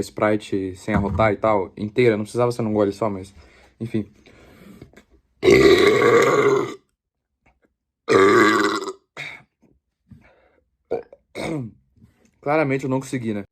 Sprite sem arrotar e tal, inteira, não precisava ser num gole só, mas enfim. Claramente eu não consegui, né?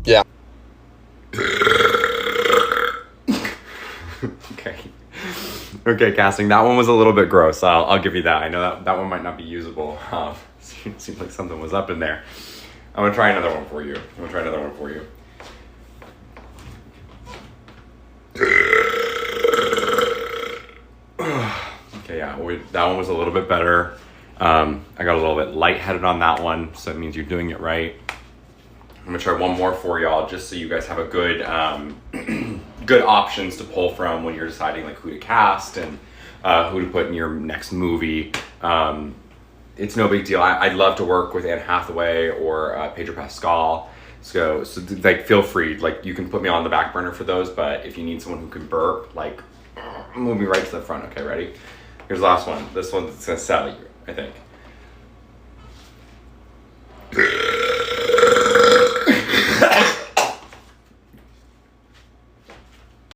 Yeah. Okay, casting. That one was a little bit gross. I'll give you that. I know that one might not be usable. Seems like something was up in there. I'm gonna try another one for you. Okay, yeah, that one was a little bit better. I got a little bit lightheaded on that one, so it means you're doing it right. I'm gonna try one more for y'all, just so you guys have a good good options to pull from when you're deciding like who to cast and who to put in your next movie. It's no big deal. I'd love to work with Anne Hathaway or Pedro Pascal. So like feel free, like you can put me on the back burner for those, but if you need someone who can burp, like move me right to the front. Okay, ready? Here's the last one. This one's gonna sell you, I think.